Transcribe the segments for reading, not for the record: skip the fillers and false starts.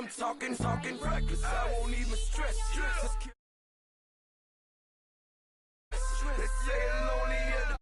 I'm talking reckless. I won't even stress. Just keep. They say it lonely at the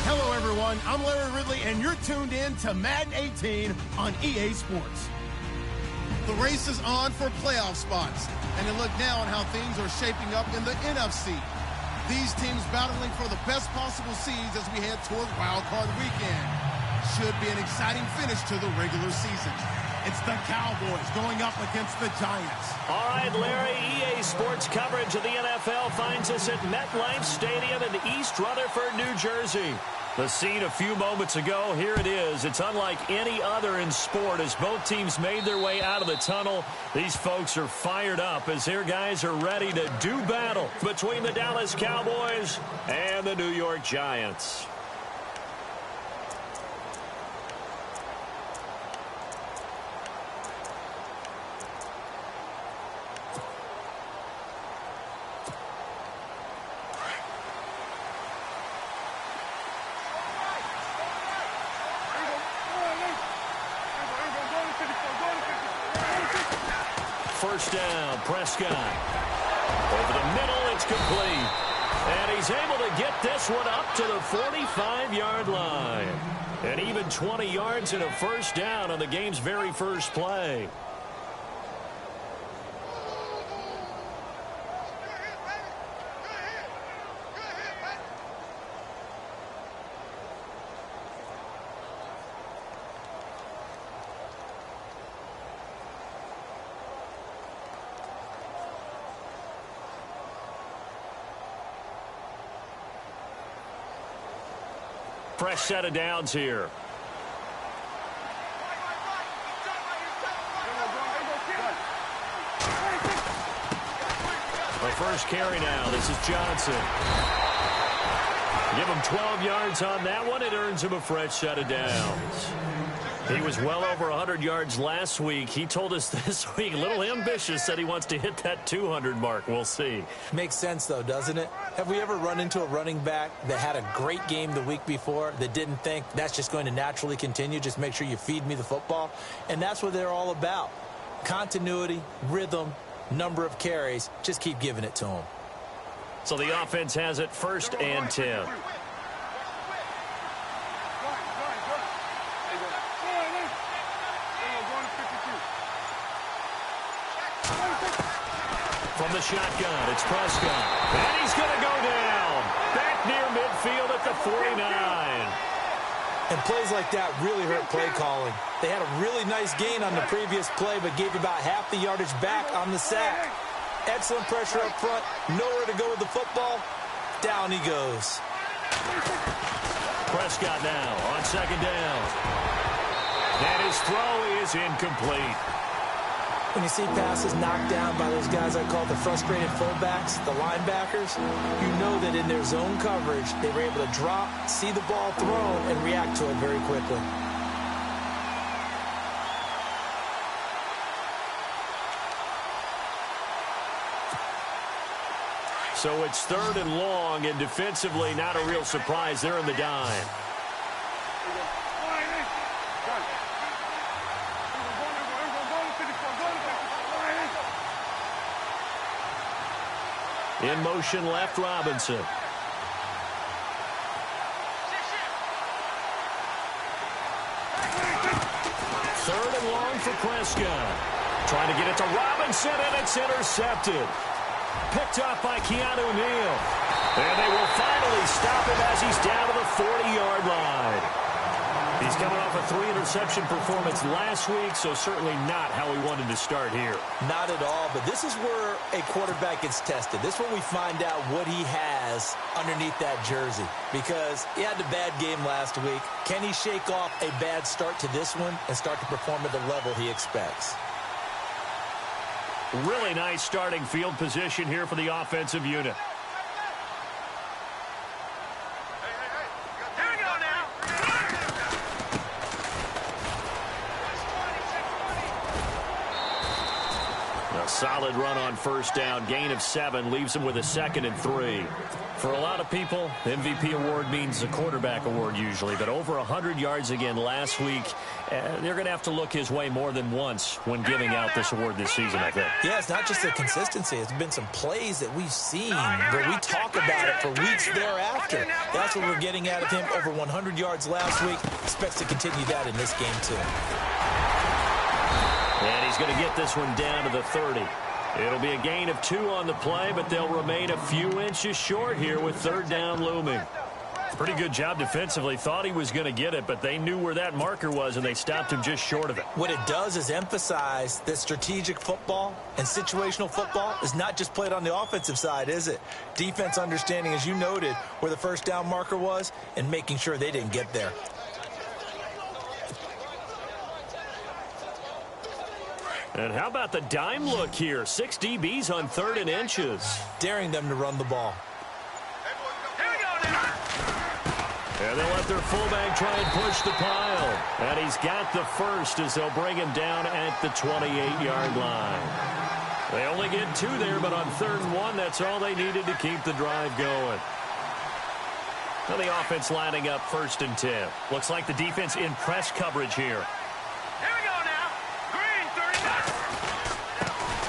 Hello, everyone. I'm Larry Ridley, and you're tuned in to Madden 18 on EA Sports. The race is on for playoff spots, and a look now on how things are shaping up in the NFC. These teams battling for the best possible seeds as we head toward Wild Card Weekend. Should be an exciting finish to the regular season. It's the Cowboys going up against the Giants. All right, Larry, EA Sports coverage of the NFL finds us at MetLife Stadium in East Rutherford, New Jersey. The scene a few moments ago, here it is. It's unlike any other in sport as both teams made their way out of the tunnel. These folks are fired up as their guys are ready to do battle between the Dallas Cowboys and the New York Giants. First down, Prescott. Over the middle, it's complete. And he's able to get this one up to the 45-yard line. And even 20 yards and a first down on the game's very first play. Fresh set of downs here. The first carry now. This is Johnson. Give him 12 yards on that one. It earns him a fresh set of downs. He was well over 100 yards last week. He told us this week, a little ambitious, said he wants to hit that 200 mark. We'll see. Makes sense, though, doesn't it? Have we ever run into a running back that had a great game the week before that didn't think that's just going to naturally continue? Just make sure you feed me the football. And that's what they're all about. Continuity, rhythm, number of carries. Just keep giving it to them. So the offense has it 1st and 10. From the shotgun, it's Prescott. And he's going to go down. Back near midfield at the 49. And plays like that really hurt play calling. They had a really nice gain on the previous play, but gave about half the yardage back on the sack. Excellent pressure up front. Nowhere to go with the football. Down he goes. Prescott now on 2nd down. And his throw is incomplete. When you see passes knocked down by those guys I call the frustrated fullbacks, the linebackers, you know that in their zone coverage, they were able to drop, see the ball thrown, and react to it very quickly. So it's 3rd and long, and defensively not a real surprise. They're in the dime. In motion left, Robinson. 3rd and long for Prescott. Trying to get it to Robinson, and it's intercepted. Picked off by Keanu Neal. And they will finally stop him as he's down to the 40-yard line. He's coming off a 3-interception performance last week, so certainly not how he wanted to start here. Not at all, but this is where a quarterback gets tested. This is when we find out what he has underneath that jersey, because he had a bad game last week. Can he shake off a bad start to this one and start to perform at the level he expects? Really nice starting field position here for the offensive unit. Solid run on first down. Gain of 7 leaves him with a 2nd and 3. For a lot of people, MVP award means a quarterback award usually, but over 100 yards again last week. They're going to have to look his way more than once when giving out this award this season, I think. Yeah, it's not just the consistency. It's been some plays that we've seen where we talk about it for weeks thereafter. That's what we're getting out of him. Over 100 yards last week. Expects to continue that in this game, too. And he's going to get this one down to the 30. It'll be a gain of 2 on the play, but they'll remain a few inches short here with 3rd down looming. Pretty good job defensively. Thought he was going to get it, but they knew where that marker was, and they stopped him just short of it. What it does is emphasize that strategic football and situational football is not just played on the offensive side, is it? Defense understanding, as you noted, where the 1st down marker was and making sure they didn't get there. And how about the dime look here? 6 DBs on 3rd and inches. Daring them to run the ball. And they'll let their fullback try and push the pile. And he's got the first as they'll bring him down at the 28-yard line. They only get 2 there, but on 3rd and 1, that's all they needed to keep the drive going. Now the offense lining up 1st and 10. Looks like the defense in press coverage here.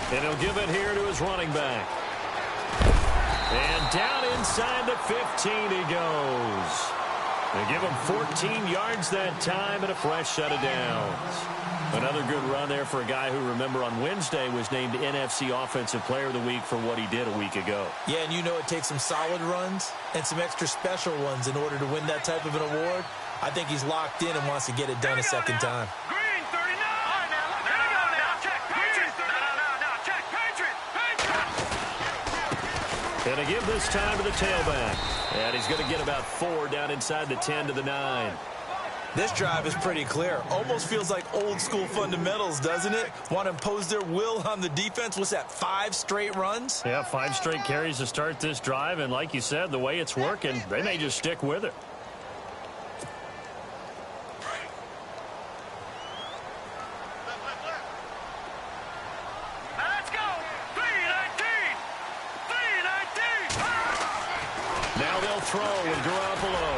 And he'll give it here to his running back. And down inside the 15 he goes. They give him 14 yards that time and a fresh set of downs. Another good run there for a guy who, remember, on Wednesday was named NFC Offensive Player of the Week for what he did a week ago. Yeah, and you know it takes some solid runs and some extra special ones in order to win that type of an award. I think he's locked in and wants to get it done a second time. And to give this time to the tailback. And he's going to get about 4 down inside the 10 to the 9. This drive is pretty clear. Almost feels like old school fundamentals, doesn't it? Want to impose their will on the defense. What's that, 5 straight runs? Yeah, 5 straight carries to start this drive. And like you said, the way it's working, they may just stick with it. Throw with Garoppolo.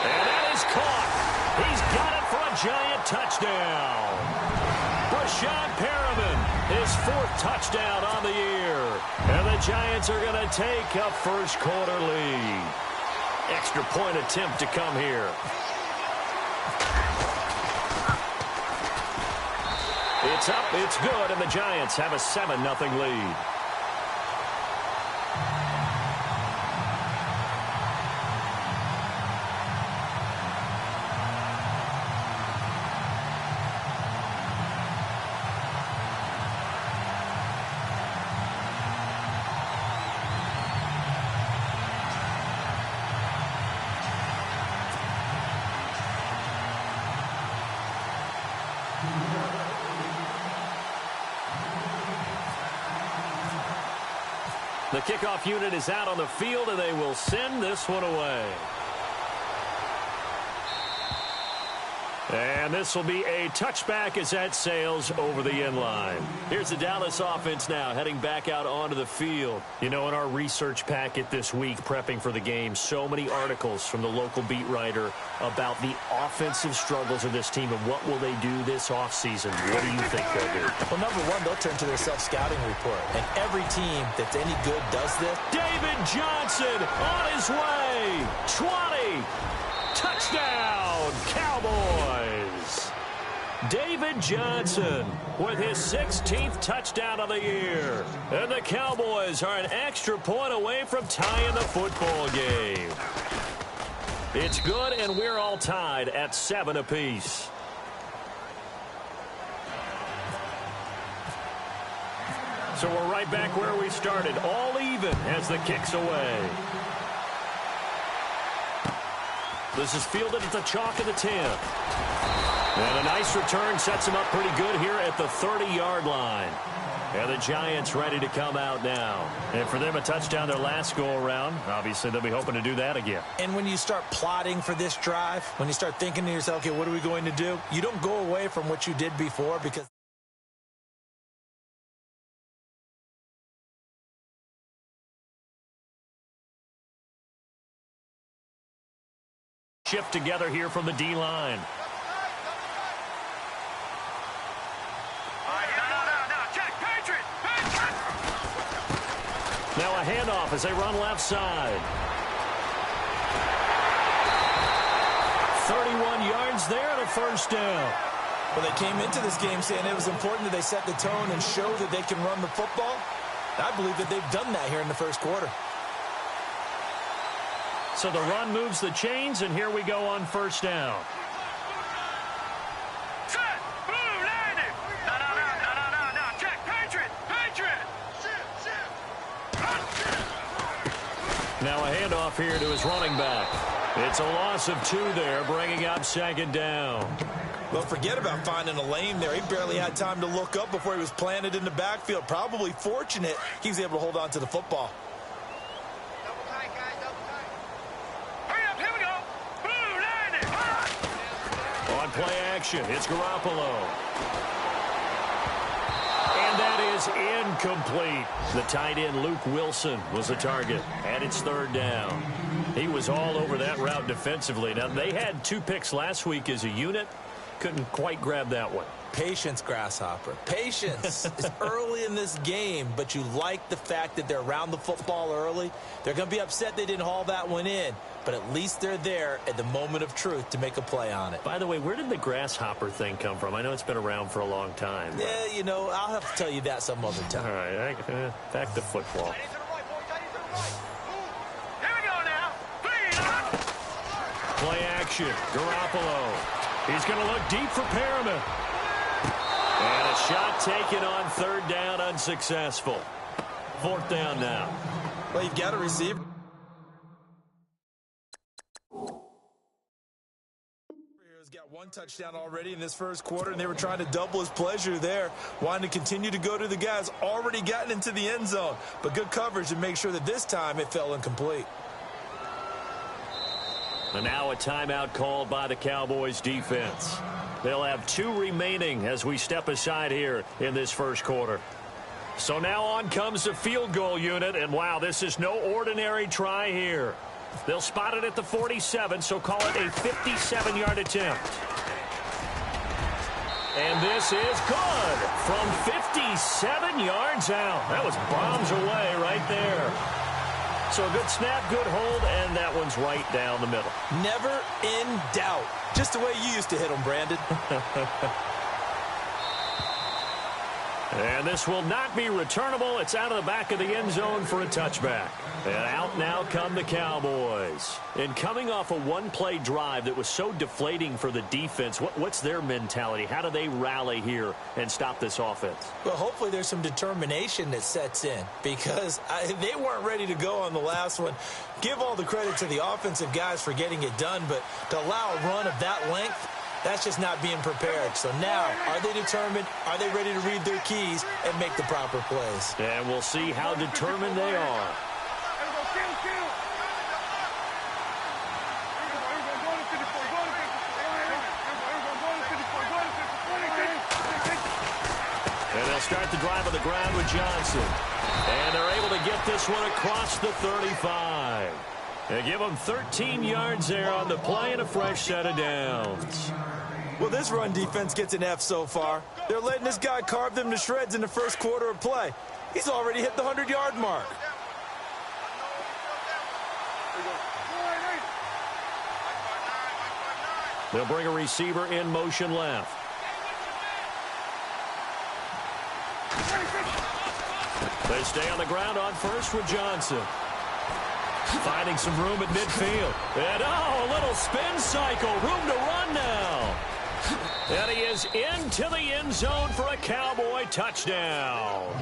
And that is caught. He's got it for a giant touchdown. Brashad Perriman, his 4th touchdown on the year. And the Giants are going to take a first-quarter lead. Extra point attempt to come here. It's up, it's good, and the Giants have a 7-0 lead. The kickoff unit is out on the field, and they will send this one away. And this will be a touchback as that sails over the end line. Here's the Dallas offense now heading back out onto the field. You know, in our research packet this week, prepping for the game, so many articles from the local beat writer about the offensive struggles of this team and what will they do this offseason. What do you think they'll do? Well, number one, they'll turn to their self-scouting report. And every team that's any good does this. David Johnson on his way. 20. Touchdown, Cowboys. David Johnson with his 16th touchdown of the year. And the Cowboys are an extra point away from tying the football game. It's good, and we're all tied at 7 apiece. So we're right back where we started, all even as the kick's away. This is fielded at the chalk of the 10. And a nice return sets him up pretty good here at the 30-yard line. And the Giants ready to come out now. And for them, a touchdown their last go-around. Obviously, they'll be hoping to do that again. And when you start plotting for this drive, when you start thinking to yourself, okay, what are we going to do? You don't go away from what you did before because shift together here from the D-line. Now a handoff as they run left side. 31 yards there and a first down. Well, they came into this game saying it was important that they set the tone and show that they can run the football. I believe that they've done that here in the first quarter. So the run moves the chains, and here we go on first down. Set! Blue landing! No. Check! Patriot! Now a handoff here to his running back. It's a loss of 2 there, bringing up second down. Well, forget about finding a lane there. He barely had time to look up before he was planted in the backfield. Probably fortunate he was able to hold on to the football. Play action. It's Garoppolo. And that is incomplete. The tight end, Luke Wilson, was the target. And it's third down. He was all over that route defensively. Now, they had 2 picks last week as a unit. Couldn't quite grab that one. Patience, Grasshopper. Patience. It's early in this game, but you like the fact that they're around the football early. They're going to be upset they didn't haul that one in, but at least they're there at the moment of truth to make a play on it. By the way, where did the grasshopper thing come from? I know it's been around for a long time. But... yeah, you know, I'll have to tell you that some other time. All right, back to football. Here we go now. Play action. Garoppolo. He's going to look deep for Perriman. And a shot taken on third down, unsuccessful. Fourth down now. Well, you've got a receiver. He's got 1 touchdown already in this first quarter, and they were trying to double his pleasure there, wanting to continue to go to the guys already gotten into the end zone. But good coverage to make sure that this time it fell incomplete. And now a timeout called by the Cowboys defense. They'll have 2 remaining as we step aside here in this first quarter. So now on comes the field goal unit, and wow, this is no ordinary try here. They'll spot it at the 47, so call it a 57-yard attempt. And this is good from 57 yards out. That was bombs away right there. So a good snap, good hold, and that one's right down the middle. Never in doubt. Just the way you used to hit them, Brandon. And this will not be returnable. It's out of the back of the end zone for a touchback. And out now come the Cowboys. And coming off a one-play drive that was so deflating for the defense, what's their mentality? How do they rally here and stop this offense? Well, hopefully there's some determination that sets in because they weren't ready to go on the last one. Give all the credit to the offensive guys for getting it done, but to allow a run of that length, that's just not being prepared. So now, are they determined? Are they ready to read their keys and make the proper plays? And we'll see how determined they are. And they'll start the drive on the ground with Johnson. And they're able to get this one across the 35. They give them 13 yards there on the play and a fresh set of downs. Well, this run defense gets an F so far. They're letting this guy carve them to shreds in the first quarter of play. He's already hit the 100-yard mark. They'll bring a receiver in motion left. They stay on the ground on first with Johnson. Finding some room at midfield. And, a little spin cycle. Room to run now. And he is into the end zone for a Cowboy touchdown.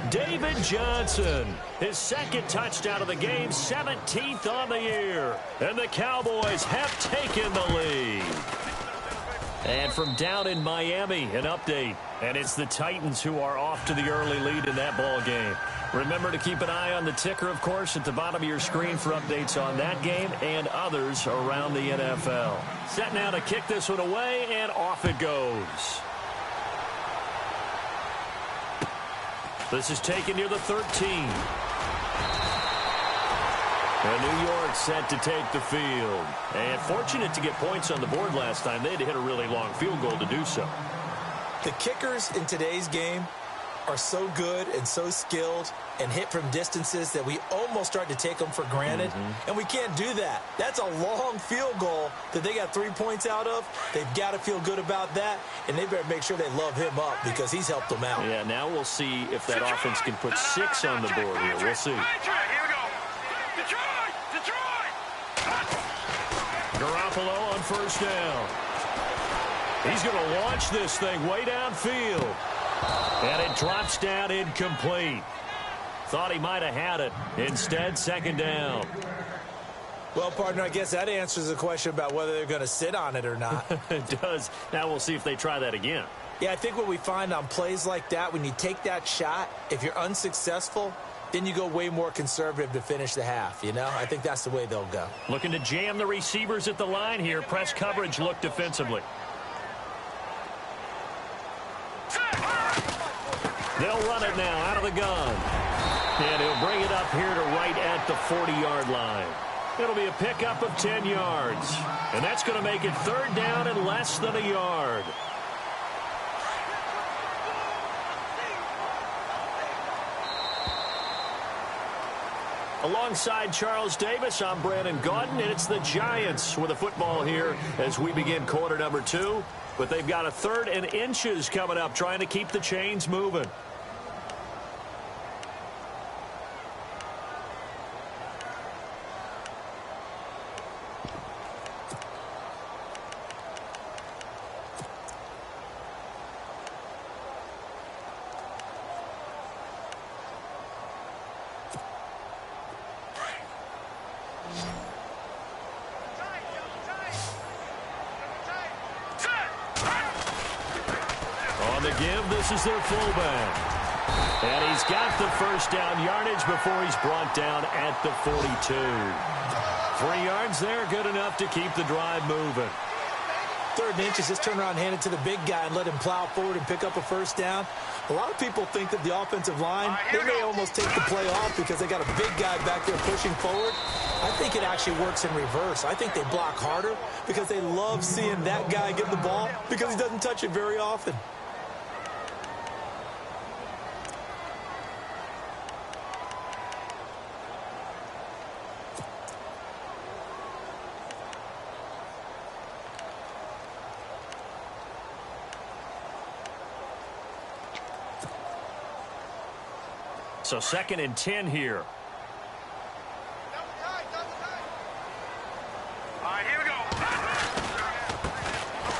David Johnson, his second touchdown of the game, 17th on the year. And the Cowboys have taken the lead. And from down in Miami, an update. And it's the Titans who are off to the early lead in that ball game. Remember to keep an eye on the ticker, of course, at the bottom of your screen for updates on that game and others around the NFL. Set now to kick this one away, and off it goes. This is taken near the 13. And New York set to take the field. And fortunate to get points on the board last time. They had to hit a really long field goal to do so. The kickers in today's game are so good and so skilled and hit from distances that we almost start to take them for granted. And we can't do that. That's a long field goal that they got 3 points out of. They've got to feel good about that, and they better make sure they love him up because he's helped them out. Yeah, now we'll see if that offense can put 6 on the board here. We'll see. Here we go. Detroit! Garoppolo on first down. He's going to launch this thing way downfield. And it drops down incomplete. Thought he might have had it. Instead, second down. Well, partner, I guess that answers the question about whether they're going to sit on it or not. It does. Now we'll see if they try that again. Yeah, I think what we find on plays like that, when you take that shot, if you're unsuccessful, then you go way more conservative to finish the half, you know? I think that's the way they'll go. Looking to jam the receivers at the line here. Press coverage look defensively. They'll run it now out of the gun. And he'll bring it up here to right at the 40-yard line. It'll be a pickup of 10 yards. And that's going to make it third down and less than a yard. Alongside Charles Davis, I'm Brandon Gaudin, and it's the Giants with the football here as we begin quarter number 2. But they've got a third and inches coming up, trying to keep the chains moving. This is their fullback. And he's got the first down yardage before he's brought down at the 42. 3 yards there, good enough to keep the drive moving. Third and inches, just turn around and hand it to the big guy and let him plow forward and pick up a first down. A lot of people think that the offensive line, they may almost take the play off because they got a big guy back there pushing forward. I think it actually works in reverse. I think they block harder because they love seeing that guy get the ball because he doesn't touch it very often. So 2nd and 10 here. All right, here we go.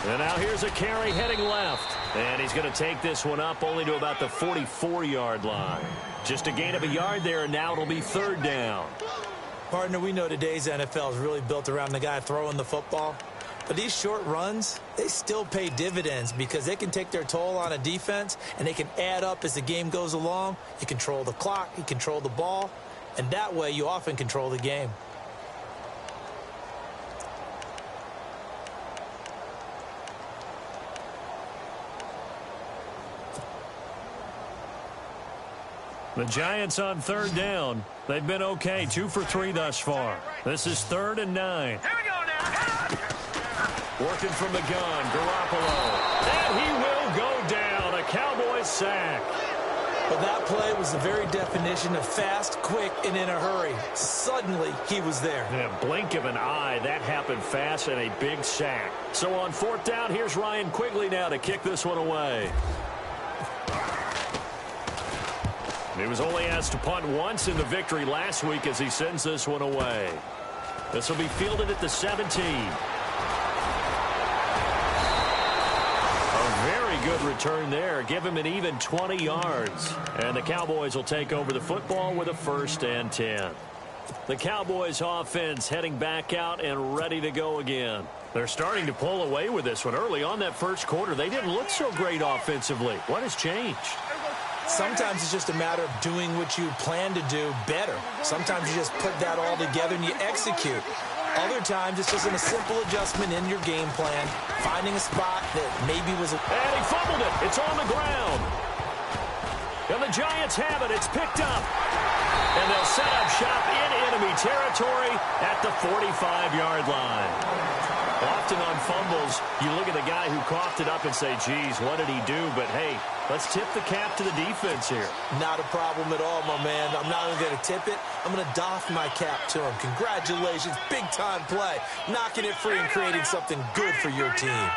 And now here's a carry heading left. And he's going to take this one up only to about the 44-yard line. Just a gain of a yard there, and now it'll be third down. Partner, we know today's NFL is really built around the guy throwing the football. But these short runs, they still pay dividends because they can take their toll on a defense and they can add up as the game goes along. You control the clock, you control the ball, and that way you often control the game. The Giants on third down. They've been okay, 2 for 3 thus far. This is 3rd and 9. Here we go now. Working from the gun, Garoppolo. And he will go down. A Cowboys sack. But that play was the very definition of fast, quick, and in a hurry. Suddenly, he was there. In a blink of an eye, that happened fast and a big sack. So on 4th down, here's Ryan Quigley now to kick this one away. He was only asked to punt once in the victory last week as he sends this one away. This will be fielded at the 17. A very good return there. Give him an even 20 yards. And the Cowboys will take over the football with a 1st and 10. The Cowboys offense heading back out and ready to go again. They're starting to pull away with this one. Early on that first quarter, they didn't look so great offensively. What has changed? Sometimes it's just a matter of doing what you plan to do better. Sometimes you just put that all together and you execute. Other times it's just a simple adjustment in your game plan, finding a spot that maybe was... And he fumbled it. It's on the ground. And the Giants have it. It's picked up. And they'll set up shop in enemy territory at the 45-yard line. Often on fumbles, you look at the guy who coughed it up and say, geez, what did he do? But, hey, let's tip the cap to the defense here. Not a problem at all, my man. I'm not only going to tip it, I'm going to doff my cap to him. Congratulations, big-time play. Knocking it free and creating something good for your team.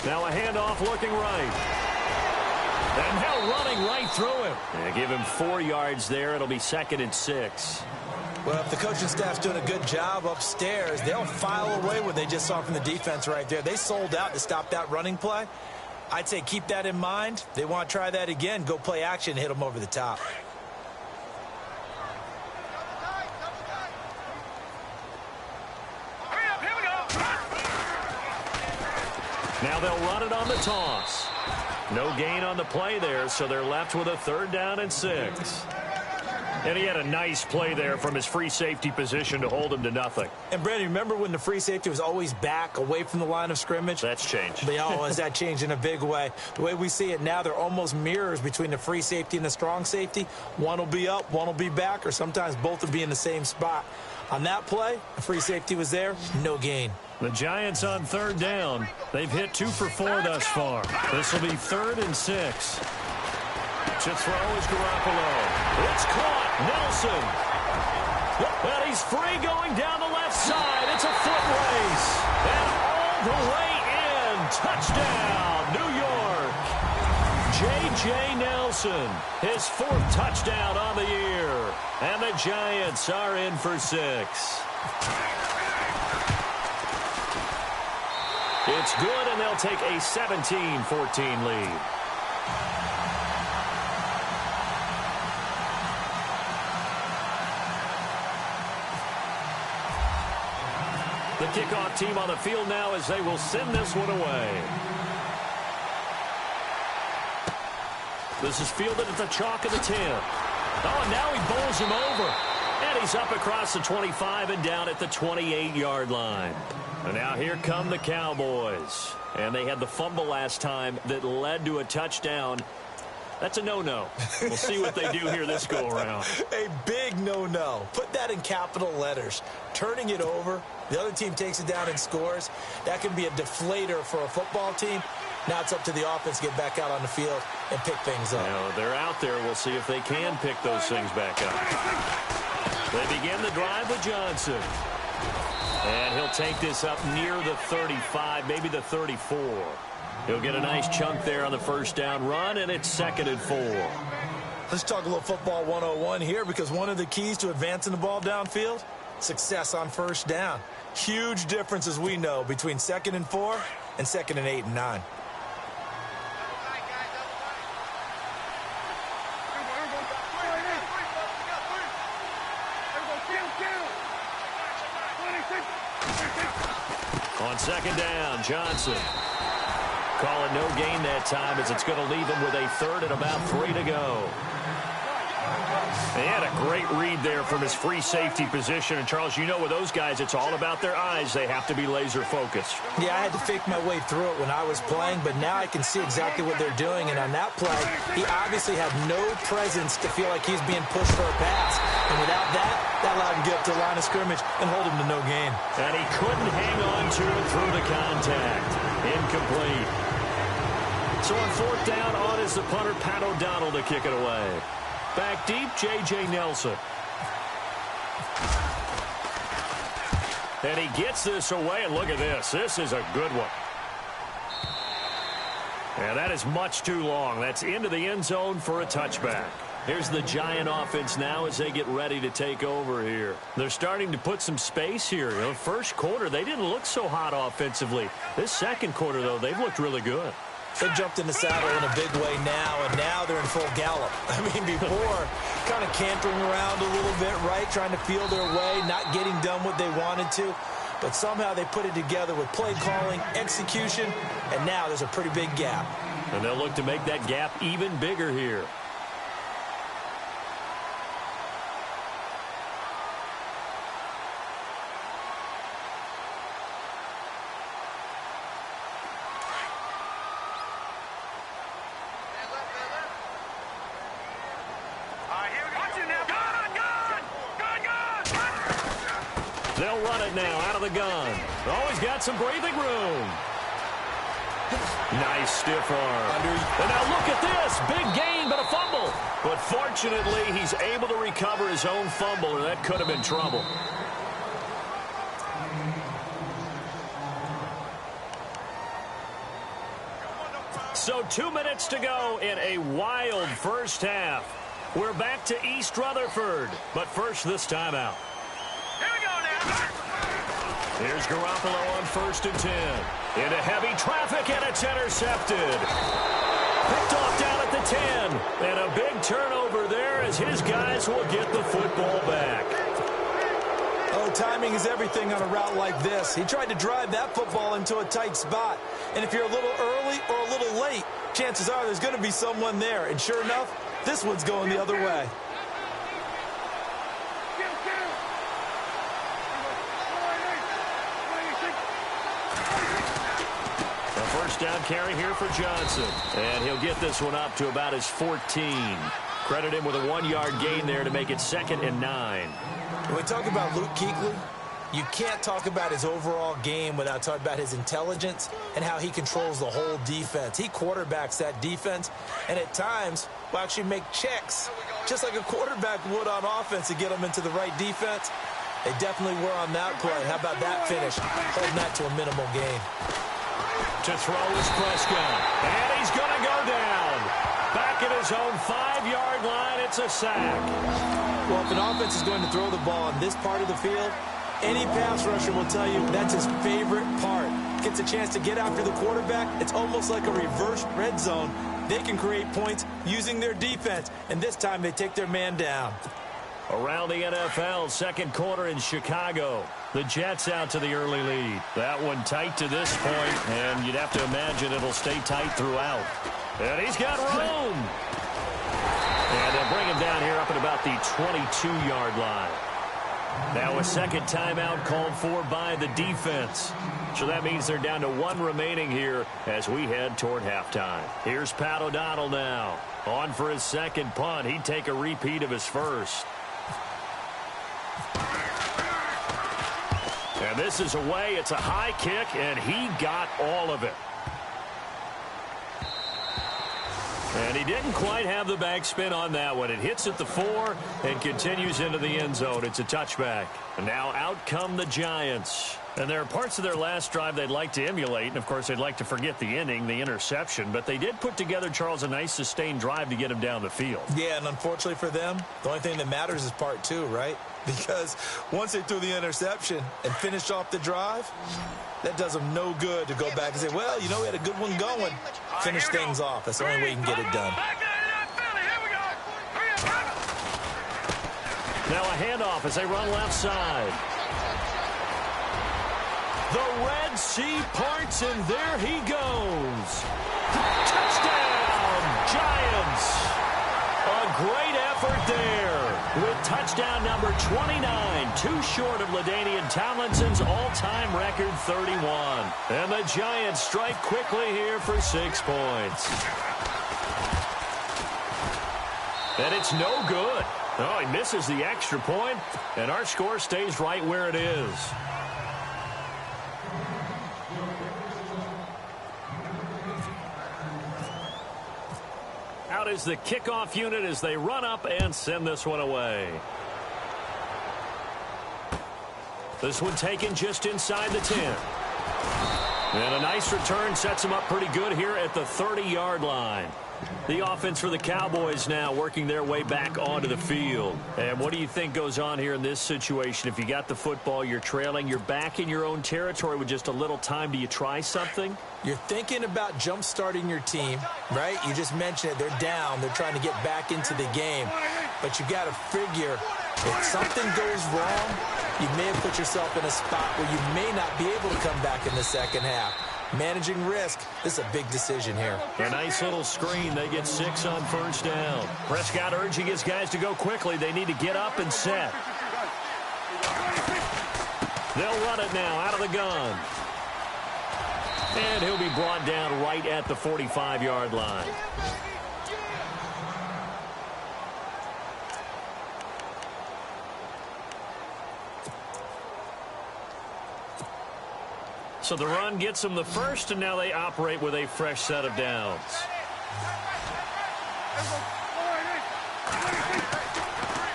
Now a handoff looking right. And now running right through him. Yeah, give him 4 yards there. It'll be 2nd and 6. Well, if the coaching staff's doing a good job upstairs, they'll file away what they just saw from the defense right there. They sold out to stop that running play. I'd say keep that in mind. They want to try that again. Go play action and hit them over the top. Now they'll run it on the toss. No gain on the play there, so they're left with a 3rd down and 6. And he had a nice play there from his free safety position to hold him to nothing. And, Brandon, remember when the free safety was always back away from the line of scrimmage? That's changed. But, oh, has that changed in a big way? The way we see it now, they're almost mirrors between the free safety and the strong safety. One will be up, one will be back, or sometimes both will be in the same spot. On that play, the free safety was there, no gain. The Giants on 3rd down. They've hit 2 for 4 thus far. This will be 3rd and 6. To throw is Garoppolo. It's caught. Nelson. And he's free going down the left side. It's a foot race. And all the way in. Touchdown, New York. J.J. Nelson, his 4th touchdown on the year. And the Giants are in for 6. It's good, and they'll take a 17-14 lead. The kickoff team on the field now as they will send this one away. This is fielded at the chalk of the 10. Oh, and now he bowls him over. And he's up across the 25 and down at the 28-yard line. And now here come the Cowboys. And they had the fumble last time that led to a touchdown. That's a no-no. We'll see what they do here this go-around. A big no-no. Put that in capital letters. Turning it over, the other team takes it down and scores. That can be a deflator for a football team. Now it's up to the offense to get back out on the field and pick things up. Now, they're out there. We'll see if they can pick those things back up. They begin the drive with Johnson. And he'll take this up near the 35, maybe the 34. He'll get a nice chunk there on the 1st down run, and it's 2nd and 4. Let's talk a little football 101 here, because one of the keys to advancing the ball downfield, success on 1st down. Huge difference, as we know, between 2nd and 4 and 2nd and 8 and 9. On 2nd down, Johnson. Call it no gain that time as it's going to leave him with a 3rd and about 3 to go. He had a great read there from his free safety position. And, Charles, you know with those guys, it's all about their eyes. They have to be laser-focused. Yeah, I had to fake my way through it when I was playing, but now I can see exactly what they're doing. And on that play, he obviously had no presence to feel like he's being pushed for a pass. And without that, that allowed him to get up to the line of scrimmage and hold him to no gain. And he couldn't hang on to it through the contact. Incomplete. So on 4th down, on is the punter, Pat O'Donnell, to kick it away. Back deep, J.J. Nelson. And he gets this away, and look at this. This is a good one. And that is much too long. That's into the end zone for a touchback. Here's the Giant offense now as they get ready to take over here. They're starting to put some space here. You know, first quarter, they didn't look so hot offensively. This second quarter, though, they've looked really good. They jumped in the saddle in a big way now, and now they're in full gallop. I mean, before, kind of cantering around a little bit, right? Trying to feel their way, not getting done what they wanted to. But somehow they put it together with play calling, execution, and now there's a pretty big gap. And they'll look to make that gap even bigger here. They'll run it now out of the gun. Always got some breathing room. Nice stiff arm. And now look at this. Big gain, but a fumble. But fortunately, he's able to recover his own fumble, or that could have been trouble. So 2 minutes to go in a wild first half. We're back to East Rutherford. But first, this timeout. Here's Garoppolo on 1st and 10. Into heavy traffic, and it's intercepted. Picked off down at the 10. And a big turnover there as his guys will get the football back. Oh, timing is everything on a route like this. He tried to drive that football into a tight spot. And if you're a little early or a little late, chances are there's going to be someone there. And sure enough, this one's going the other way. First down carry here for Johnson. And he'll get this one up to about his 14. Credit him with a 1-yard gain there to make it 2nd and 9. When we talk about Luke Kuechly, you can't talk about his overall game without talking about his intelligence and how he controls the whole defense. He quarterbacks that defense, and at times will actually make checks, just like a quarterback would on offense to get them into the right defense. They definitely were on that play. How about that finish? Holding that to a minimal gain. To throw is Prescott. And he's going to go down. Back at his own 5-yard line, it's a sack. Well, if an offense is going to throw the ball on this part of the field, any pass rusher will tell you that's his favorite part. Gets a chance to get after the quarterback. It's almost like a reverse red zone. They can create points using their defense, and this time they take their man down. Around the NFL, second quarter in Chicago. The Jets out to the early lead. That one tight to this point, and you'd have to imagine it'll stay tight throughout. And he's got room. And they'll bring him down here up at about the 22-yard line. Now a second timeout called for by the defense. So that means they're down to 1 remaining here as we head toward halftime. Here's Pat O'Donnell now. On for his second punt. He'd take a repeat of his first. And this is away. It's a high kick, and he got all of it. And he didn't quite have the backspin on that one. It hits at the 4 and continues into the end zone. It's a touchback. And now out come the Giants. And there are parts of their last drive they'd like to emulate. And, of course, they'd like to forget the inning, the interception. But they did put together, Charles, a nice sustained drive to get him down the field. Yeah, and unfortunately for them, the only thing that matters is part 2, right? Because once they threw the interception and finished off the drive, that does them no good to go back and say, well, you know, we had a good one going. Finish things off. That's the only way you can get it done. Now a handoff as they run left side. The Red Sea parts, and there he goes. Touchdown, Giants. A great effort there with touchdown number 29, too short of LaDainian Tomlinson's all-time record 31. And the Giants strike quickly here for 6 points. And it's no good. Oh, he misses the extra point, and our score stays right where it is. Out is the kickoff unit as they run up and send this one away. This one taken just inside the 10. And a nice return sets him up pretty good here at the 30-yard line. The offense for the Cowboys now working their way back onto the field. And what do you think goes on here in this situation? If you got the football, you're trailing, you're back in your own territory with just a little time. Do you try something? You're thinking about jump-starting your team, right? You just mentioned it. They're down. They're trying to get back into the game. But you got to figure if something goes wrong, you may have put yourself in a spot where you may not be able to come back in the second half. Managing risk, this is a big decision here. A nice little screen. They get 6 on first down. Prescott urging his guys to go quickly. They need to get up and set. They'll run it now out of the gun. And he'll be brought down right at the 45-yard line. So the run gets them the first, and now they operate with a fresh set of downs.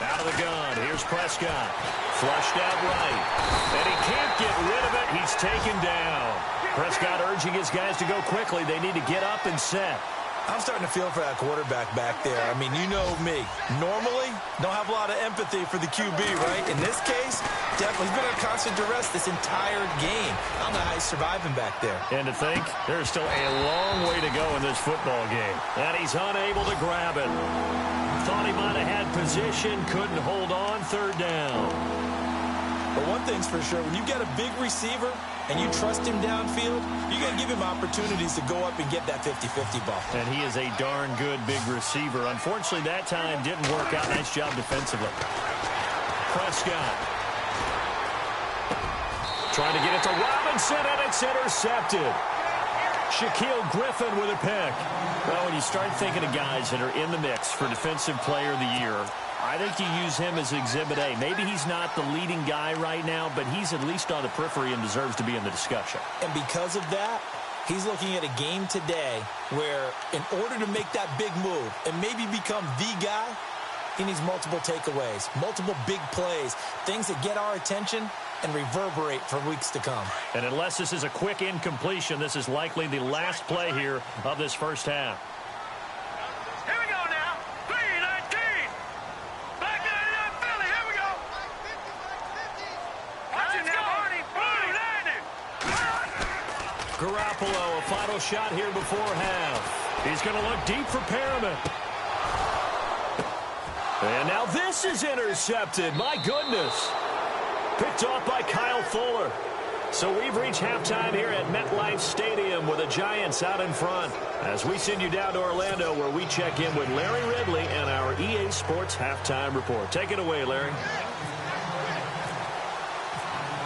Out of the gun, here's Prescott. Flushed out right. And he can't get rid of it. He's taken down. Prescott urging his guys to go quickly. They need to get up and set. I'm starting to feel for that quarterback back there. I mean, you know me. Normally, don't have a lot of empathy for the QB, right? In this case, definitely he's been under constant duress this entire game. I don't know how he's surviving back there. And to think, there's still a long way to go in this football game. And he's unable to grab it. Thought he might have had position, couldn't hold on, third down. But one thing's for sure, when you get a big receiver and you trust him downfield, you got to give him opportunities to go up and get that 50-50 ball. And he is a darn good big receiver. Unfortunately, that time didn't work out. Nice job defensively. Prescott trying to get it to Robinson, and it's intercepted. Shaquille Griffin with a pick. Well, when you start thinking of guys that are in the mix for Defensive Player of the Year, I think you use him as Exhibit A. Maybe he's not the leading guy right now, but he's at least on the periphery and deserves to be in the discussion. And because of that, he's looking at a game today where in order to make that big move and maybe become the guy, he needs multiple takeaways, multiple big plays, things that get our attention and reverberate for weeks to come. And unless this is a quick incompletion, this is likely the last play here of this first half. Here we go now. 3-19. Back in that Philly. Here we go. Watch it now, Barney. 3-90. Garoppolo, a final shot here before half. He's going to look deep for Perriman. And now this is intercepted. My goodness. Picked off by Kyle Fuller. So we've reached halftime here at MetLife Stadium with the Giants out in front. As we send you down to Orlando where we check in with Larry Ridley and our EA Sports Halftime Report. Take it away, Larry.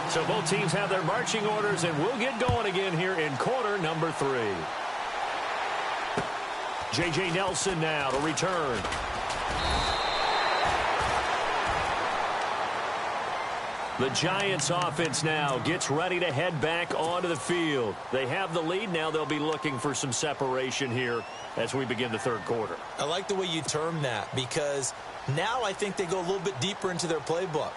So both teams have their marching orders, and we'll get going again here in quarter number 3. J.J. Nelson now to return. The Giants offense now gets ready to head back onto the field. They have the lead. Now they'll be looking for some separation here as we begin the third quarter. I like the way you term that because now I think they go a little bit deeper into their playbook.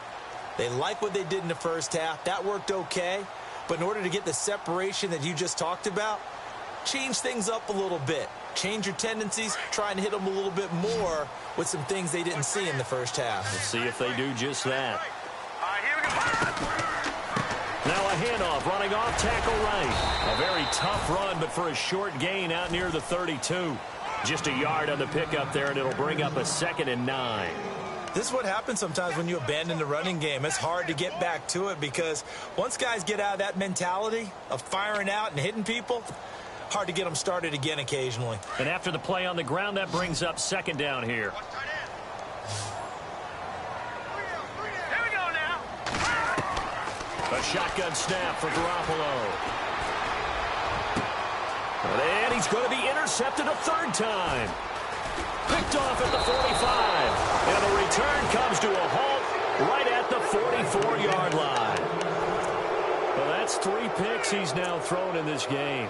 They like what they did in the first half. That worked okay. But in order to get the separation that you just talked about, change things up a little bit. Change your tendencies. Try and hit them a little bit more with some things they didn't see in the first half. Let's see if they do just that. Now a handoff, running off tackle right. A very tough run, but for a short gain out near the 32. Just a yard on the pickup there, and it'll bring up a 2nd and 9. This is what happens sometimes when you abandon the running game. It's hard to get back to it because once guys get out of that mentality of firing out and hitting people, hard to get them started again occasionally. And after the play on the ground, that brings up 2nd down here. A shotgun snap for Garoppolo. And he's going to be intercepted a 3rd time. Picked off at the 45. And the return comes to a halt right at the 44-yard line. Well, that's 3 picks he's now thrown in this game.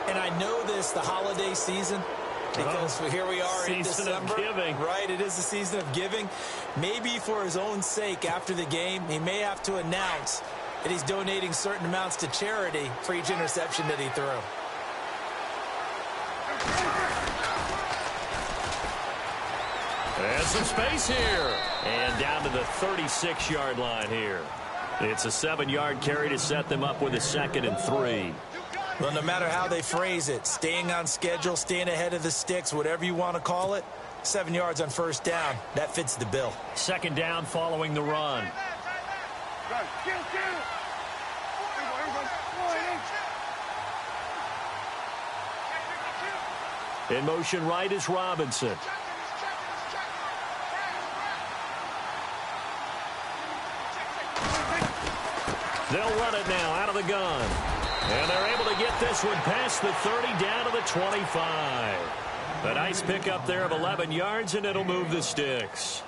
And I know this, the holiday season, because here we are in December. Season of giving. Right, it is the season of giving. Maybe for his own sake after the game, he may have to announce and he's donating certain amounts to charity for each interception that he threw. And some space here. And down to the 36-yard line here. It's a 7-yard carry to set them up with a 2nd and 3. Well, no matter how they phrase it, staying on schedule, staying ahead of the sticks, whatever you want to call it, 7 yards on first down, that fits the bill. 2nd down following the run. In motion right is Robinson. They'll run it now out of the gun. And they're able to get this one past the 30 down to the 25. A nice pickup there of 11 yards, and it'll move the sticks.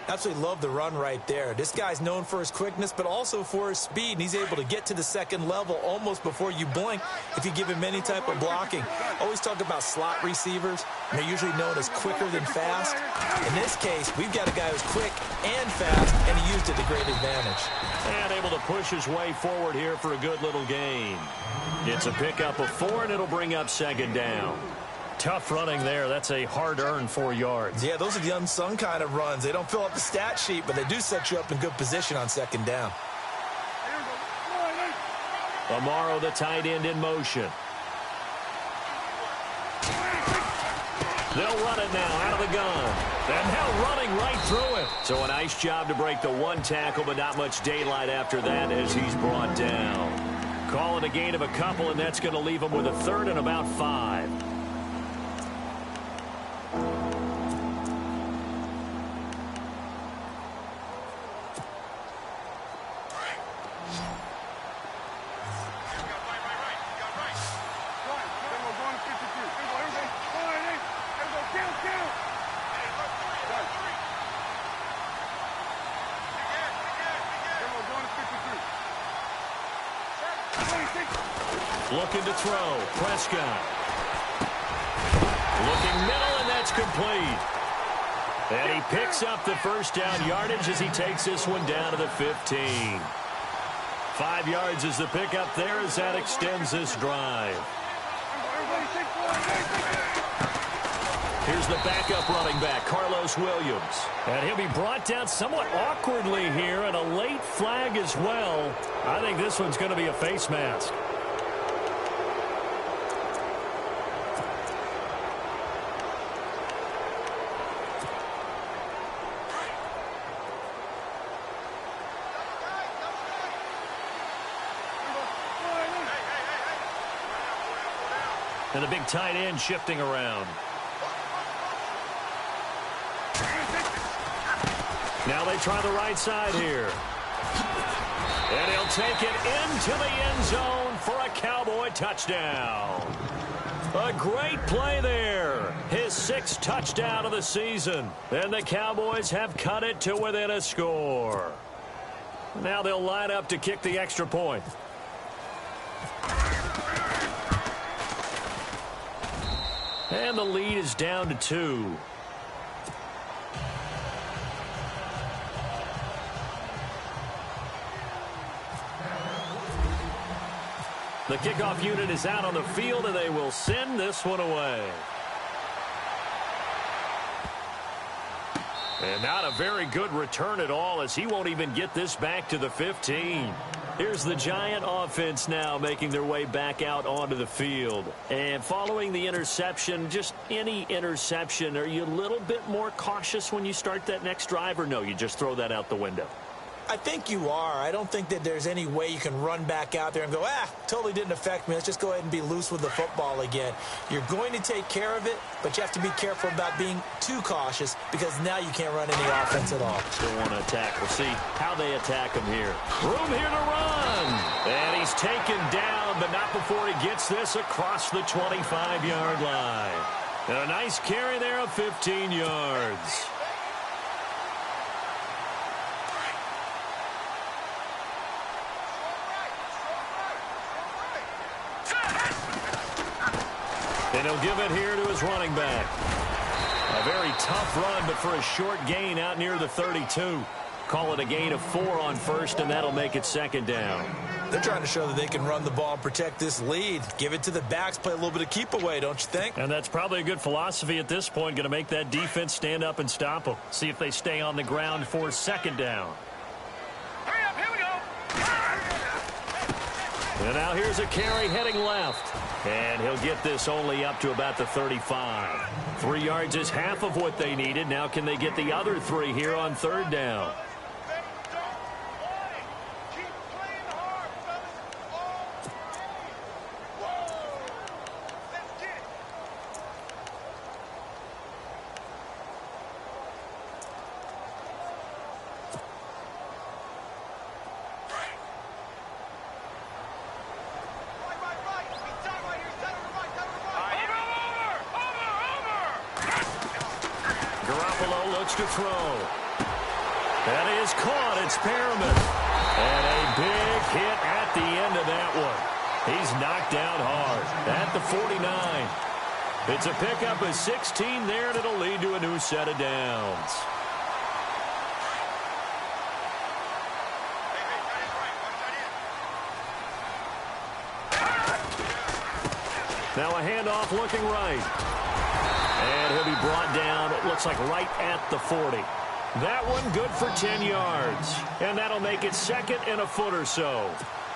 Absolutely love the run right there. This guy's known for his quickness, but also for his speed, and he's able to get to the second level almost before you blink if you give him any type of blocking. Always talk about slot receivers, and they're usually known as quicker than fast. In this case, we've got a guy who's quick and fast, and he used it to great advantage. And able to push his way forward here for a good little gain. It's a pickup of 4, and it'll bring up 2nd down. Tough running there. That's a hard-earned 4 yards. Yeah, those are the unsung kind of runs. They don't fill up the stat sheet, but they do set you up in good position on 2nd down. Amaro, the tight end, in motion. They'll run it now out of the gun. And now running right through it. So a nice job to break the 1 tackle, but not much daylight after that as he's brought down. Calling a gain of a couple, and that's going to leave him with a 3rd and about 5. Looking to throw. Prescott. Looking middle, and that's complete. And he picks up the first down yardage as he takes this one down to the 15. 5 yards is the pickup there as that extends this drive. Here's the backup running back, Carlos Williams. And he'll be brought down somewhat awkwardly here, and a late flag as well. I think this one's going to be a face mask. And the big tight end shifting around. Now they try the right side here. And he'll take it into the end zone for a Cowboy touchdown. A great play there. His 6th touchdown of the season. And the Cowboys have cut it to within a score. Now they'll line up to kick the extra point. And the lead is down to 2. The kickoff unit is out on the field, and they will send this one away. And not a very good return at all, as he won't even get this back to the 15. Here's the Giant offense now making their way back out onto the field. And following the interception, just any interception, are you a little bit more cautious when you start that next drive, or no, you just throw that out the window? I think you are. I don't think that there's any way you can run back out there and go, totally didn't affect me. Let's just go ahead and be loose with the football again. You're going to take care of it, but you have to be careful about being too cautious because now you can't run any offense at all. Still want to attack. We'll see how they attack him here. Room here to run. And he's taken down, but not before he gets this across the 25-yard line. And a nice carry there of 15 yards. And he'll give it here to his running back. A very tough run, but for a short gain out near the 32. Call it a gain of 4 on first, and that'll make it second down. They're trying to show that they can run the ball and protect this lead. Give it to the backs, play a little bit of keep away, don't you think? And that's probably a good philosophy at this point. Going to make that defense stand up and stop them. See if they stay on the ground for second down. Hurry up, here we go. And now here's a carry heading left. And he'll get this only up to about the 35. 3 yards is half of what they needed. Now can they get the other 3 here on third down? To throw. That is caught. It's Perriman. And a big hit at the end of that one. He's knocked down hard at the 49. It's a pickup of 16 there, and it'll lead to a new set of downs. Now a handoff looking right. And he'll be brought down, it looks like right at the 40. That one good for 10 yards. And that'll make it second and a foot or so.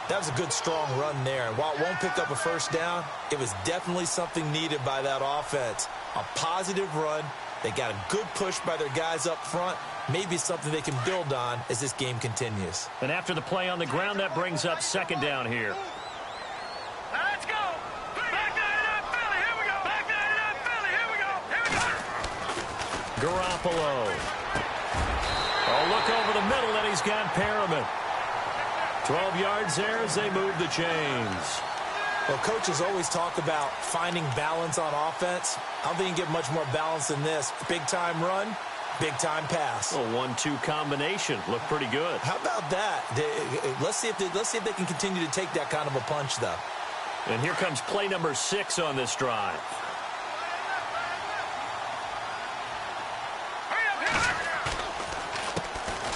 That was a good, strong run there. And while it won't pick up a first down, it was definitely something needed by that offense. A positive run. They got a good push by their guys up front. Maybe something they can build on as this game continues. And after the play on the ground, that brings up second down here. Let's go. Back 99 Philly. Here we go. Back 99 Philly. Here we go. Here we go. Garoppolo. Oh, look over the middle, and he's got Perriman. 12 yards there as they move the chains. Well, coaches always talk about finding balance on offense. I don't think you can get much more balance than this. Big-time run, big-time pass. A 1-2 combination. Looked pretty good. How about that? Let's see if they can continue to take that kind of a punch, though. And here comes play number 6 on this drive.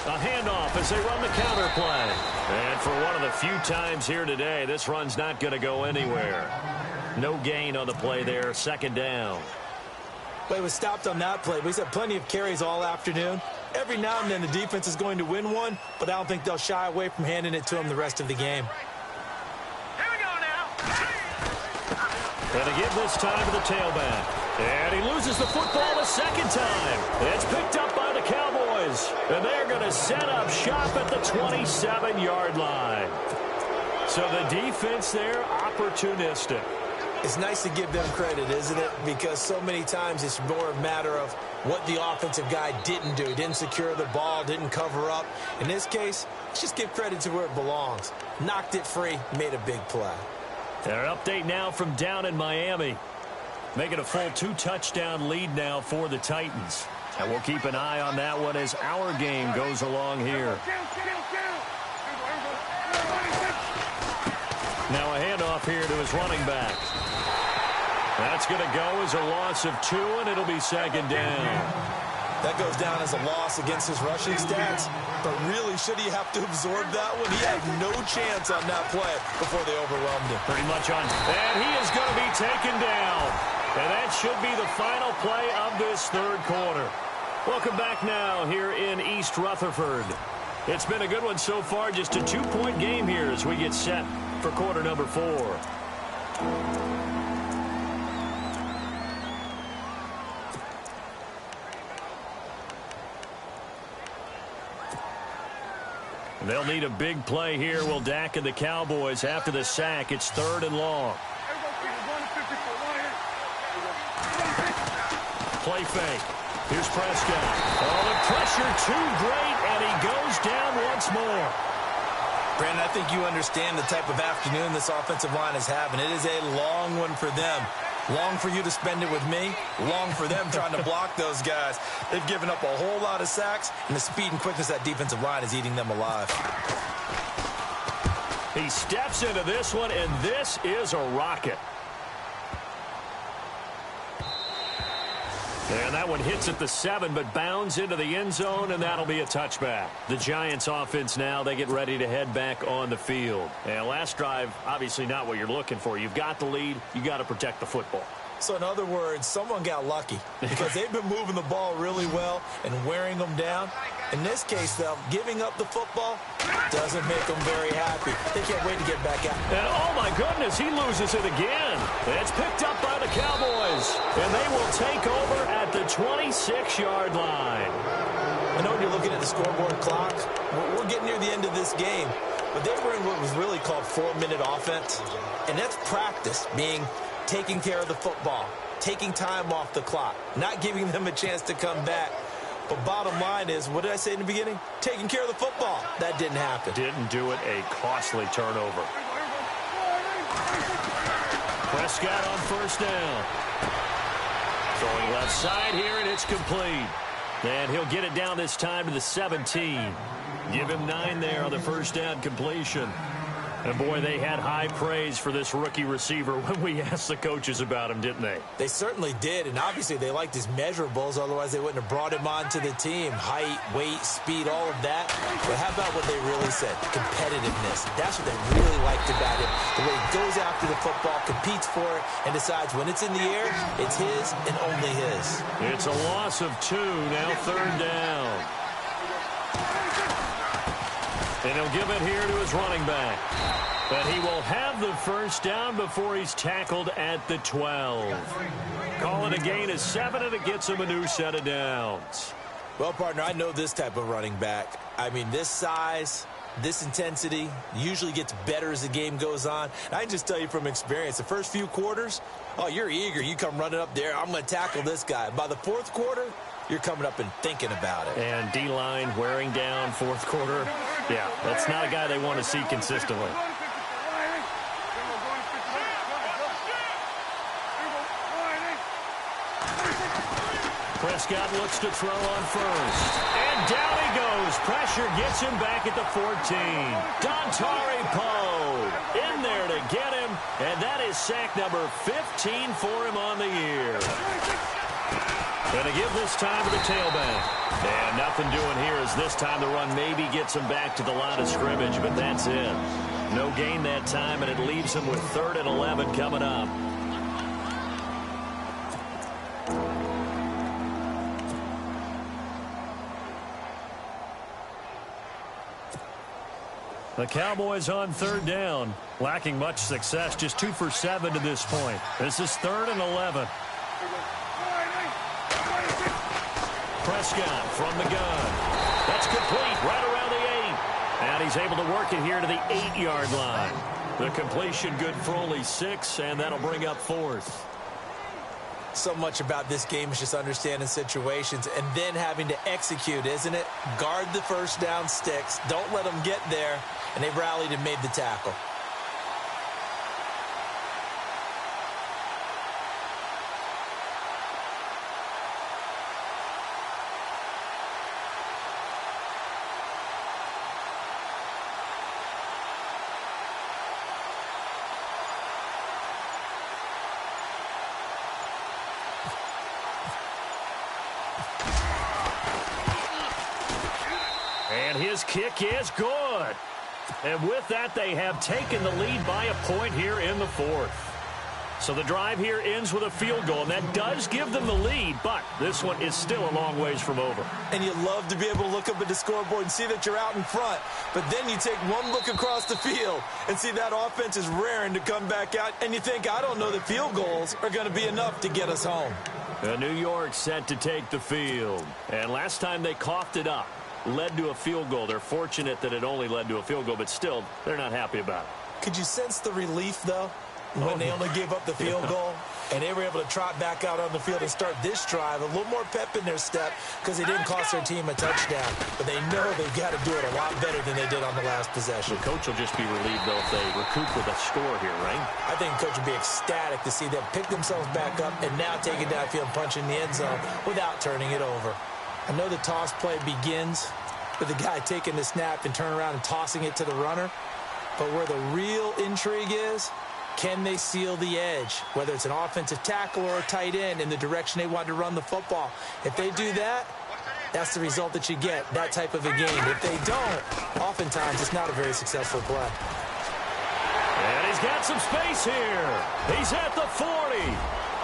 A handoff as they run the counter play. And for one of the few times here today, this run's not going to go anywhere. No gain on the play there, second down. Well, he was stopped on that play, but he's had plenty of carries all afternoon. Every now and then the defense is going to win one, but I don't think they'll shy away from handing it to him the rest of the game. Here we go now. And to give this time to the tailback. And he loses the football the second time. It's picked up by the Cowboys. And they're going to set up shop at the 27-yard line. So the defense there, opportunistic. It's nice to give them credit, isn't it? Because so many times it's more a matter of what the offensive guy didn't do. Didn't secure the ball, didn't cover up. In this case, let's just give credit to where it belongs. Knocked it free, made a big play. Their update now from down in Miami. Making a full 2-touchdown lead now for the Titans. And we'll keep an eye on that one as our game goes along here. Now a handoff here to his running back. That's going to go as a loss of 2, and it'll be second down. That goes down as a loss against his rushing stats. But really, should he have to absorb that one? He had no chance on that play before they overwhelmed him. Pretty much on. And he is going to be taken down. And that should be the final play of this third quarter. Welcome back now here in East Rutherford. It's been a good one so far. Just a 2-point game here as we get set for quarter number 4. They'll need a big play here. Will Dak and the Cowboys after the sack. It's 3rd and long. Play fake. Here's Prescott. Oh, the pressure too great, and he goes down once more. Brandon, I think you understand the type of afternoon this offensive line is having. It is a long one for them. Long for you to spend it with me. Long for them trying to block those guys. They've given up a whole lot of sacks, and the speed and quickness of that defensive line is eating them alive. He steps into this one, and this is a rocket. And that one hits at the 7, but bounds into the end zone, and that'll be a touchback. The Giants offense now, they get ready to head back on the field. And last drive, obviously not what you're looking for. You've got the lead. You got to protect the football. So in other words, someone got lucky because they've been moving the ball really well and wearing them down. In this case, though, giving up the football doesn't make them very happy. They can't wait to get back out. And oh my goodness, he loses it again. It's picked up by the Cowboys, and they will take over at the 26-yard line. I know when you're looking at the scoreboard clock, we're getting near the end of this game, but they were in what was really called 4-minute offense, and that's practice, being taking care of the football, taking time off the clock, not giving them a chance to come back. But bottom line is, what did I say in the beginning? Taking care of the football. That didn't happen. Didn't do it. A costly turnover. Prescott on first down. Throwing left side here, and it's complete. And he'll get it down this time to the 17. Give him 9 there on the first down completion. And, boy, they had high praise for this rookie receiver when we asked the coaches about him, didn't they? They certainly did, and obviously they liked his measurables. Otherwise, they wouldn't have brought him onto the team. Height, weight, speed, all of that. But how about what they really said? Competitiveness. That's what they really liked about him. The way he goes after the football, competes for it, and decides when it's in the air, it's his and only his. It's a loss of 2, now third down. And he'll give it here to his running back. But he will have the first down before he's tackled at the 12. Calling a gain of 7, and it gets him a new set of downs. Well, partner, I know this type of running back. I mean, this size, this intensity usually gets better as the game goes on. And I can just tell you from experience, the first few quarters, oh, you're eager. You come running up there, I'm going to tackle this guy. By the fourth quarter, you're coming up and thinking about it. And D-line wearing down fourth quarter. Yeah, that's not a guy they want to see consistently. Prescott looks to throw on first. And down he goes. Pressure gets him back at the 14. Dontari Poe in there to get him. And that is sack number 15 for him on the year. Going to give this time to the tailback. And nothing doing here as this time the run maybe gets him back to the line of scrimmage, but that's it. No gain that time, and it leaves him with 3rd and 11 coming up. The Cowboys on 3rd down, lacking much success, just 2 for 7 to this point. This is 3rd and 11. Prescott from the gun. That's complete right around the 8. And he's able to work it here to the 8-yard line. The completion good for only 6, and that'll bring up 4th. So much about this game is just understanding situations and then having to execute, isn't it? Guard the first down sticks. Don't let them get there. And they rallied and made the tackle. And his kick is good. And with that, they have taken the lead by a point here in the 4th. So the drive here ends with a field goal, and that does give them the lead, but this one is still a long ways from over. And you love to be able to look up at the scoreboard and see that you're out in front, but then you take one look across the field and see that offense is raring to come back out, and you think, I don't know that field goals are going to be enough to get us home. New York set to take the field, and last time they coughed it up. Led to a field goal. They're fortunate that it only led to a field goal, but still, they're not happy about it. Could you sense the relief, though, when they only gave up the field goal and they were able to trot back out on the field and start this drive? A little more pep in their step because they didn't cost their team a touchdown, but they know they've got to do it a lot better than they did on the last possession. The coach will just be relieved, though, if they recoup with a score here, right? I think the coach will be ecstatic to see them pick themselves back up and now take it downfield and punch in the end zone without turning it over. I know the toss play begins with the guy taking the snap and turn around and tossing it to the runner. But where the real intrigue is Can they seal the edge, whether it's an offensive tackle or a tight end, in the direction they want to run the football? If they do that, that's the result that you get, that type of a game. If they don't, oftentimes it's not a very successful play. And he's got some space here. He's at the 40,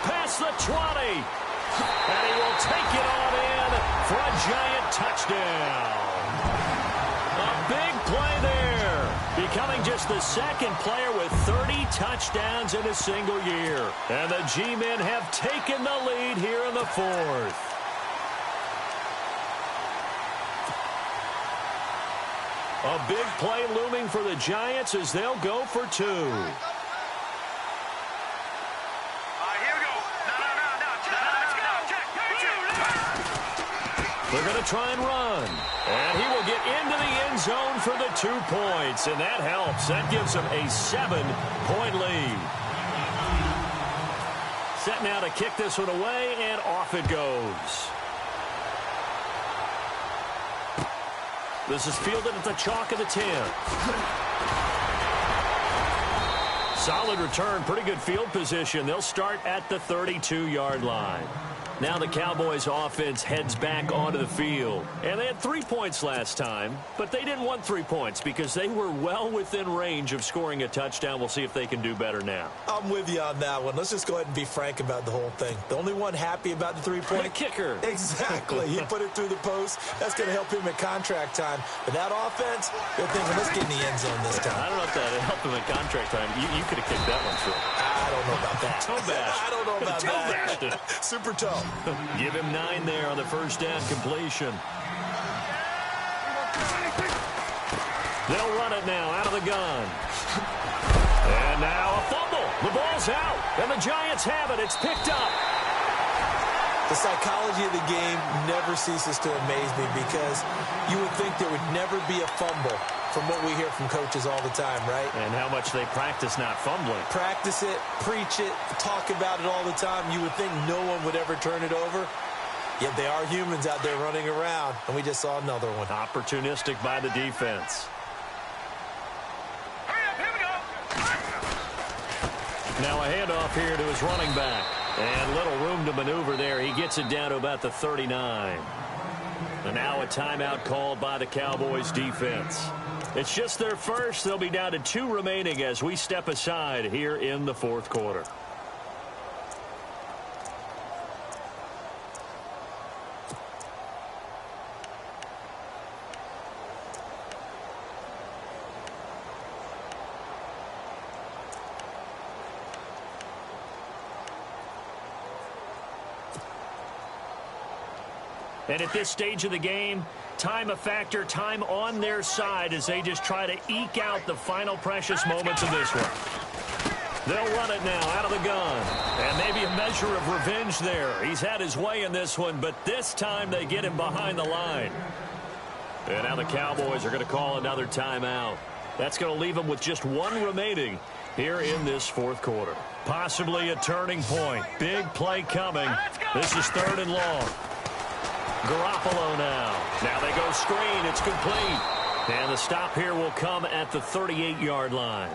past the 20, and he will take it on in for a giant touchdown. A big play there, becoming just the second player with 30 touchdowns in a single year. And the G-men have taken the lead here in the fourth. A big play looming for the Giants as they'll go for two. Here we go. No. Check. They're going to try and run. And he will get into the end zone for the 2 points. And that helps. That gives them a 7-point lead. Set now to kick this one away, and off it goes. This is fielded at the chalk of the 10. Solid return, pretty good field position. They'll start at the 32-yard line. Now the Cowboys offense heads back onto the field. And they had 3 points last time, but they didn't want 3 points because they were well within range of scoring a touchdown. We'll see if they can do better now. I'm with you on that one. Let's just go ahead and be frank about the whole thing. The only one happy about the 3-point The kicker. Exactly. He put it through the post. That's going to help him at contract time. But that offense, they're thinking, let's get in the end zone this time. I don't know if that helped him at contract time. You could have kicked that one through. I don't know about that. Toe bash. I don't know about Toe that. bashed it. Super toe. Give him 9 there on the first down completion. They'll run it now out of the gun. And now a fumble. The ball's out. And the Giants have it. It's picked up. The psychology of the game never ceases to amaze me because you would think there would never be a fumble from what we hear from coaches all the time, right? And how much they practice not fumbling. Practice it, preach it, talk about it all the time. You would think no one would ever turn it over. Yet they are humans out there running around, and we just saw another one. Opportunistic by the defense. Hurry up, here we go. Now a handoff here to his running back. And little room to maneuver there. He gets it down to about the 39. And now a timeout called by the Cowboys defense. It's just their first. They'll be down to 2 remaining as we step aside here in the fourth quarter. And at this stage of the game, time a factor, time on their side as they just try to eke out the final precious moments of this one. They'll run it now out of the gun. And maybe a measure of revenge there. He's had his way in this one, but this time they get him behind the line. And now the Cowboys are going to call another timeout. That's going to leave them with just 1 remaining here in this fourth quarter. Possibly a turning point. Big play coming. This is 3rd and long. Garoppolo now. Now they go screen. It's complete. And the stop here will come at the 38-yard line.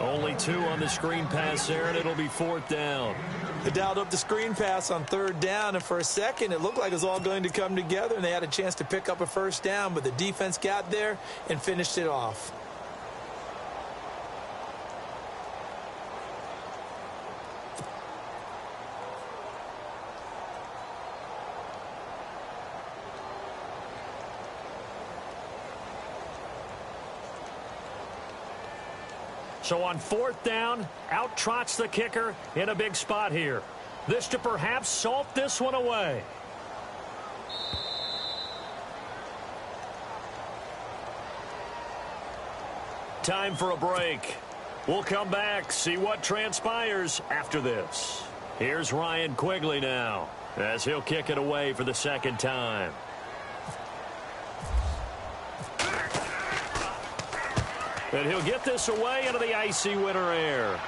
Only 2 on the screen pass there, and it'll be 4th down. They dialed up the screen pass on 3rd down, and for a second it looked like it was all going to come together, and they had a chance to pick up a first down, but the defense got there and finished it off. So on 4th down, out trots the kicker in a big spot here. This to perhaps salt this one away. Time for a break. We'll come back, see what transpires after this. Here's Ryan Quigley now as he'll kick it away for the 2nd time. And he'll get this away into the icy winter air.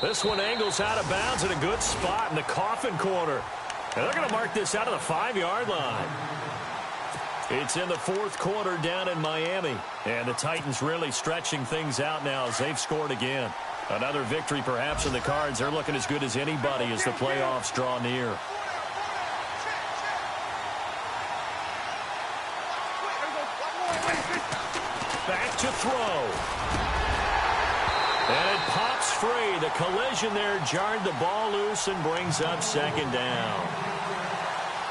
This one angles out of bounds in a good spot in the coffin corner. And they're going to mark this out of the 5-yard line. It's in the fourth quarter down in Miami. And the Titans really stretching things out now as they've scored again. Another victory perhaps in the cards. They're looking as good as anybody as the playoffs draw near. Back to throw. And it pops free. The collision there jarred the ball loose and brings up second down.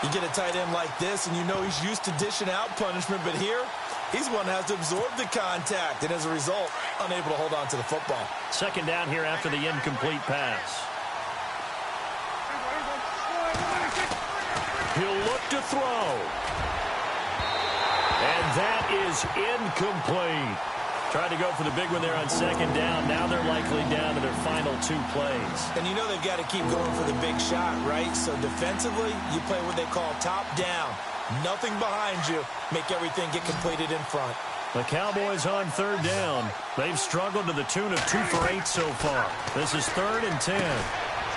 You get a tight end like this, and you know he's used to dishing out punishment, but here, he's one that has to absorb the contact, and as a result, unable to hold on to the football. Second down here after the incomplete pass. He'll look to throw. And that is incomplete. Tried to go for the big one there on second down. Now they're likely down to their final 2 plays. And you know they've got to keep going for the big shot, right? So defensively, you play what they call top down. Nothing behind you. Make everything get completed in front. The Cowboys on third down. They've struggled to the tune of 2 for 8 so far. This is 3rd and 10.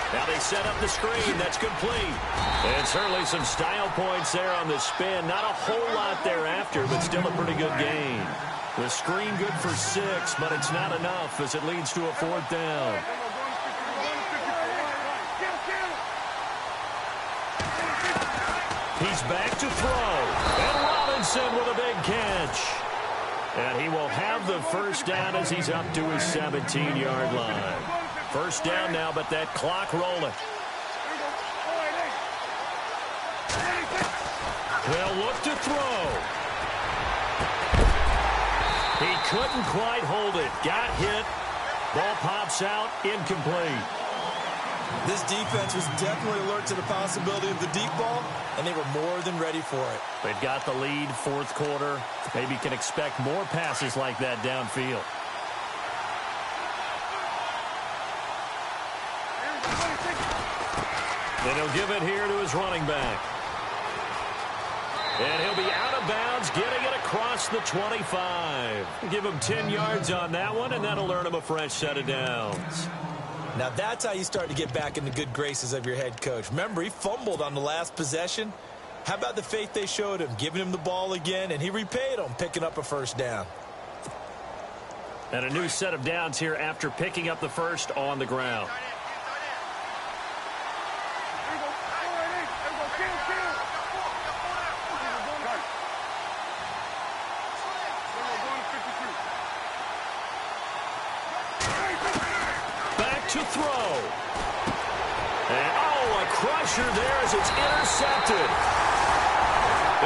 Now they set up the screen. That's complete. And certainly some style points there on the spin. Not a whole lot thereafter, but still a pretty good gain. The screen good for 6, but it's not enough as it leads to a 4th down. He's back to throw. And Robinson with a big catch. And he will have the first down as he's up to his 17-yard line. First down now, but that clock rolling. They'll look to throw. He couldn't quite hold it. Got hit. Ball pops out. Incomplete. This defense was definitely alert to the possibility of the deep ball, and they were more than ready for it. They've got the lead, 4th quarter. Maybe can expect more passes like that downfield. Then he'll give it here to his running back. And he'll be out of bounds, getting it across the 25. Give him 10 yards on that one, and that'll earn him a fresh set of downs. Now that's how you start to get back in the good graces of your head coach. Remember, he fumbled on the last possession. How about the faith they showed him, giving him the ball again, and he repaid them, picking up a first down. And a new set of downs here after picking up the first on the ground. To throw. And, a crusher there as it's intercepted.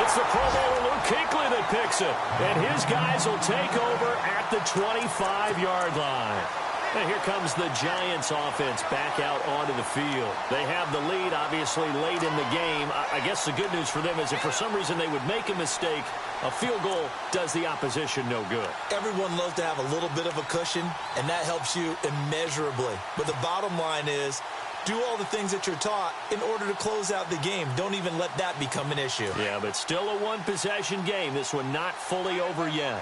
It's the Pro Bowler Luke Kuechly that picks it. And his guys will take over at the 25-yard line. And here comes the Giants offense back out onto the field. They have the lead, obviously, late in the game. I guess the good news for them is if for some reason they would make a mistake, a field goal does the opposition no good. Everyone loves to have a little bit of a cushion, and that helps you immeasurably. But the bottom line is, do all the things that you're taught in order to close out the game. Don't even let that become an issue. Yeah, but still a one-possession game. This one not fully over yet.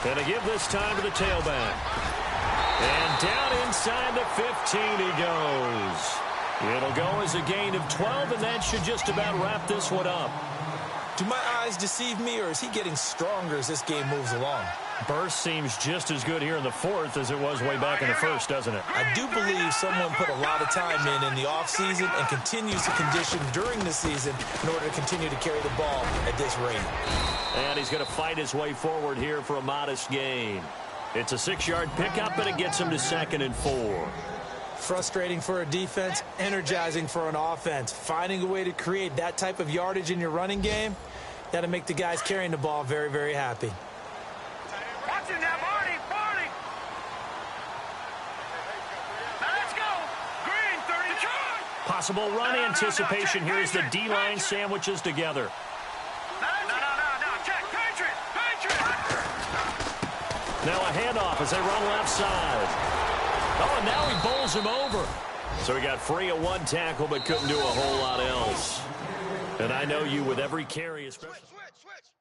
And to give this time to the tailback. And down inside the 15 he goes. It'll go as a gain of 12, and that should just about wrap this one up. Do my eyes deceive me, or is he getting stronger as this game moves along? Burst seems just as good here in the 4th as it was way back in the 1st, doesn't it? I do believe someone put a lot of time in the offseason and continues to condition during the season in order to continue to carry the ball at this rate. And he's going to fight his way forward here for a modest gain. It's a 6-yard pickup, and it gets him to 2nd and 4. Frustrating for a defense, energizing for an offense. Finding a way to create that type of yardage in your running game, that'll make the guys carrying the ball very, very happy. Watch it now, Barney! Now let's go! Green, 30 charge! Possible run anticipation here as the D-line sandwiches together. No, check, Patriot! Now a handoff as they run left side. Oh, and now he bowls him over. So he got free of one tackle but couldn't do a whole lot else. And I know you with every carry, especially... Switch!